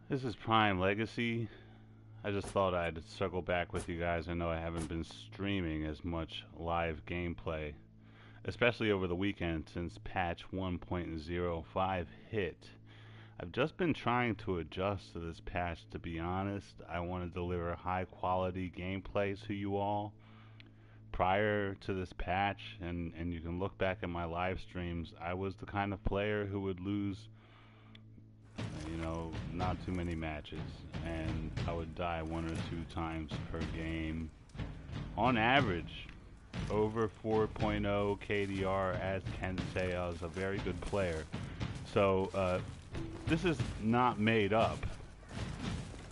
This is Prime Legacy. I just thought I'd circle back with you guys. I know I haven't been streaming as much live gameplay, especially over the weekend since patch 1.05 hit. I've just been trying to adjust to this patch, to be honest. I want to deliver high quality gameplay to you all. Prior to this patch, and you can look back at my live streams, I was the kind of player who would lose, not too many matches, and I would die one or two times per game. On average, over 4.0 KDR as Kensei. I was a very good player. So, this is not made up.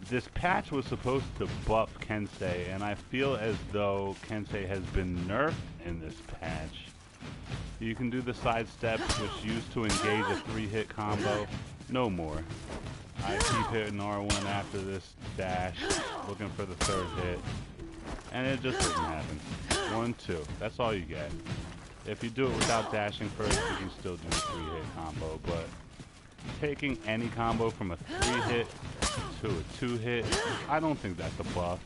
This patch was supposed to buff Kensei, and I feel as though Kensei has been nerfed in this patch. You can do the side steps, which used to engage a 3-hit combo. No more. I keep hitting R1 after this dash, looking for the 3rd hit, and it just doesn't happen. 1, 2. That's all you get. If you do it without dashing first, you can still do the 3-hit combo, but taking any combo from a 3-hit to a 2-hit, I don't think that's a buff.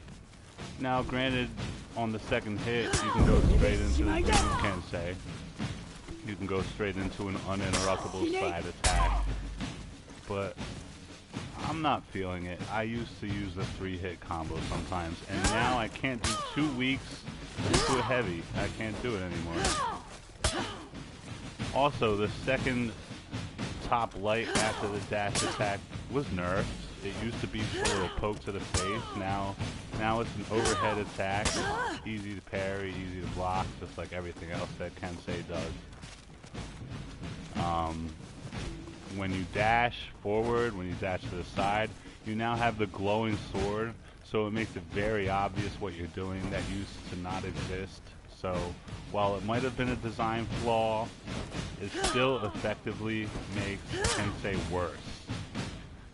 Now, granted, on the 2nd hit, you can go straight into the Kensei. You can go straight into an uninterruptible side attack, but I'm not feeling it. I used to use the 3-hit combo sometimes, and now I can't do 2 weeks into a heavy. I can't do it anymore. Also, the 2nd top light after the dash attack was nerfed. It used to be for a poke to the face. Now it's an overhead attack. It's easy to parry, easy to block, just like everything else that Kensei does. When you dash forward, when you dash to the side, you now have the glowing sword, so it makes it very obvious what you're doing. That used to not exist. So while it might have been a design flaw, it still effectively makes Kensei worse.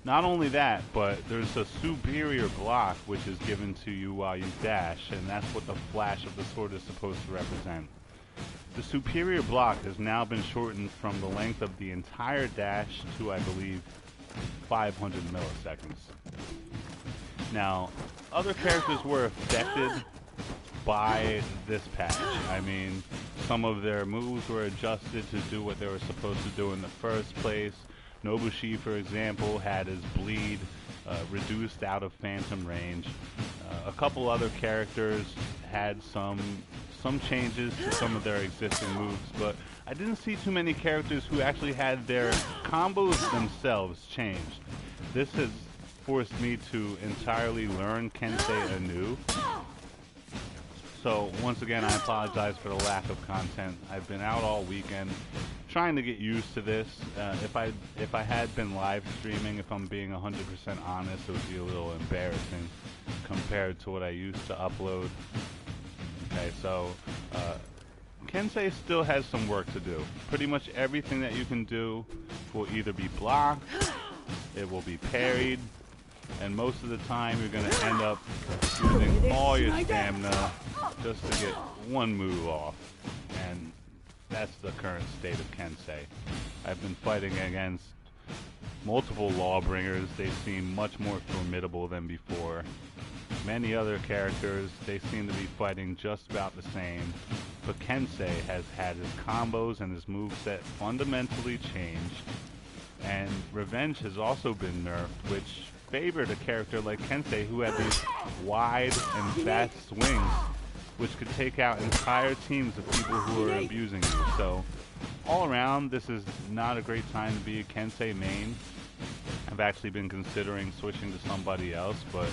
Not only that, but there's a superior block which is given to you while you dash, and that's what the flash of the sword is supposed to represent. The superior block has now been shortened from the length of the entire dash to, I believe, 500 milliseconds. Now, other characters were affected by this patch. I mean, some of their moves were adjusted to do what they were supposed to do in the first place. Nobushi, for example, had his bleed reduced out of phantom range. A couple other characters had some changes to some of their existing moves, but I didn't see too many characters who actually had their combos themselves changed. This has forced me to entirely learn Kensei anew. So once again, I apologize for the lack of content. I've been out all weekend trying to get used to this. If I had been live streaming, if I'm being 100% honest, it would be a little embarrassing compared to what I used to upload. Okay, so Kensei still has some work to do. Pretty much everything that you can do will either be blocked, it will be parried, and most of the time you're going to end up using all your stamina just to get one move off. And that's the current state of Kensei. I've been fighting against multiple Lawbringers. They seem much more formidable than before. Many other characters, they seem to be fighting just about the same. But Kensei has had his combos and his moveset fundamentally changed. And Revenge has also been nerfed, which favored a character like Kensei who had these wide and fast swings, which could take out entire teams of people who are abusing you. So all around, this is not a great time to be a Kensei main. I've actually been considering switching to somebody else, but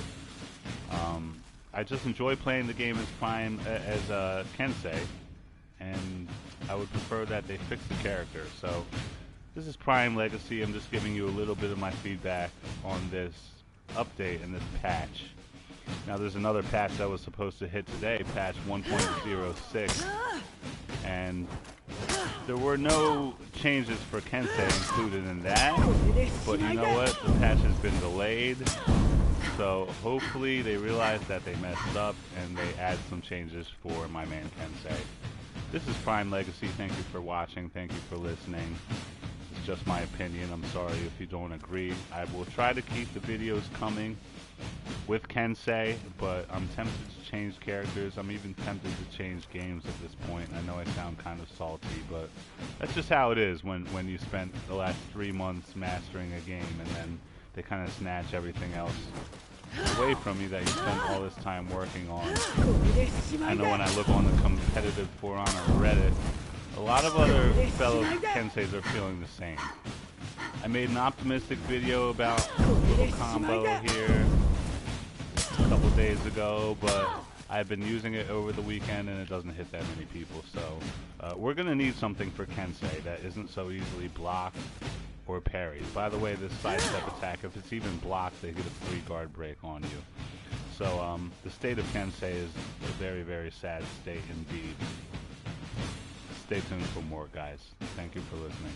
I just enjoy playing the game as Prime as Kensei, and I would prefer that they fix the character. So this is Prime Legacy. I'm just giving you a little bit of my feedback on this update and this patch. Now there's another patch that was supposed to hit today, patch 1.06, and there were no changes for Kensei included in that, but you know what, the patch has been delayed, so hopefully they realize that they messed up and they add some changes for my man Kensei. This is Prime Legacy. Thank you for watching, thank you for listening. It's just my opinion. I'm sorry if you don't agree. I will try to keep the videos coming with Kensei, but I'm tempted to change characters. I'm even tempted to change games at this point. I know I sound kind of salty, but that's just how it is when you spent the last 3 months mastering a game and then they kind of snatch everything else away from you that you spent all this time working on. I know when I look on the competitive forum or Reddit, a lot of other fellow Kenseis are feeling the same. I made an optimistic video about a little combo here a couple days ago, but I've been using it over the weekend and it doesn't hit that many people. So we're going to need something for Kensei that isn't so easily blocked or parried. By the way, this sidestep attack, if it's even blocked, they get a 3-guard break on you. So the state of Kensei is a very, very sad state indeed. Stay tuned for more, guys. Thank you for listening.